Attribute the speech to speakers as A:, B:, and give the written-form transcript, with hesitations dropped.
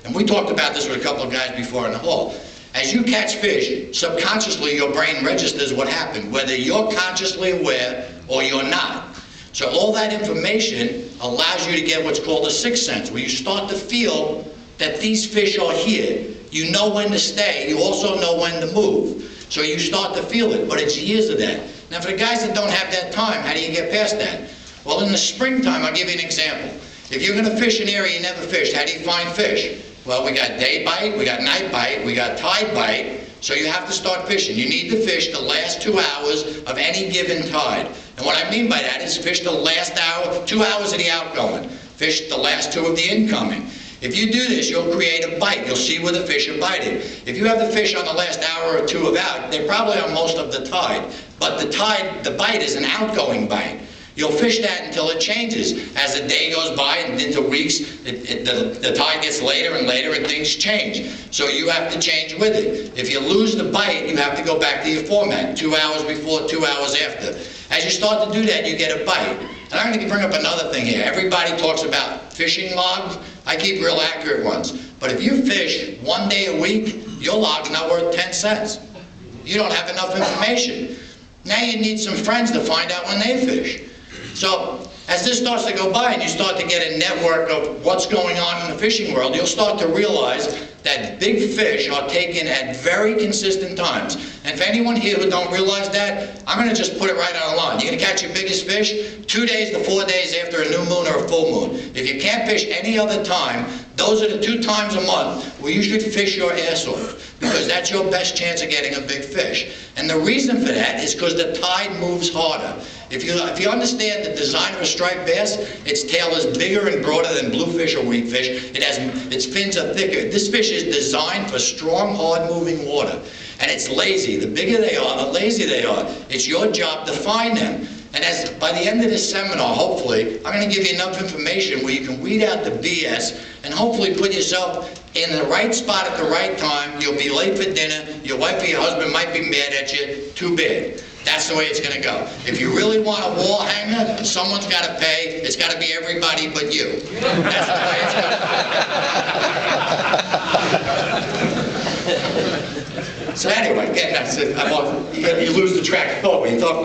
A: And we talked about this with a couple of guys before in the hall. As you catch fish, subconsciously your brain registers what happened, whether you're consciously aware or you're not. So all that information allows you to get what's called a sixth sense, where you start to feel that these fish are here. You know when to stay, you also know when to move. So you start to feel it, but it's years of that. Now for the guys that don't have that time, how do you get past that? Well, in the springtime, I'll give you an example. If you're gonna fish an area you never fished, how do you find fish? Well, we got day bite, we got night bite, we got tide bite, so you have to start fishing. You need to fish the last 2 hours of any given tide. And what I mean by that is fish the last hour, 2 hours of the outgoing, fish the last 2 of the incoming. If you do this, you'll create a bite. You'll see where the fish are biting. If you have the fish on the last hour or 2 of out, they're probably on most of the tide. But the bite is an outgoing bite. You'll fish that until it changes. As the day goes by and into weeks, the tide gets later and later and things change. So you have to change with it. If you lose the bite, you have to go back to your format, 2 hours before, 2 hours after. As you start to do that, you get a bite. And I'm going to bring up another thing here. Everybody talks about fishing logs. I keep real accurate ones. But if you fish 1 day a week, your log's not worth 10 cents. You don't have enough information. Now you need some friends to find out when they fish. So as this starts to go by and you start to get a network of what's going on in the fishing world, you'll start to realize that big fish are taken at very consistent times. And for anyone here who don't realize that, I'm going to just put it right on the line. You're going to catch your biggest fish 2 days to 4 days after a new moon or a full moon. If you can't fish any other time, those are the 2 times a month where you should fish your ass off, because that's your best chance of getting a big fish. And the reason for that is because the tide moves harder. If you understand the design of a striped bass, its tail is bigger and broader than bluefish or weakfish. Its fins are thicker. This fish is designed for strong, hard-moving water. And it's lazy. The bigger they are, the lazier they are. It's your job to find them. And by the end of this seminar, hopefully, I'm going to give you enough information where you can weed out the BS and hopefully put yourself in the right spot at the right time. You'll be late for dinner. Your wife or your husband might be mad at you. Too bad. That's the way it's going to go. If you really want a wall hanger, someone's got to pay. It's got to be everybody but you. That's the way it's going to go. So anyway, again, you lose the track of thought when you talk about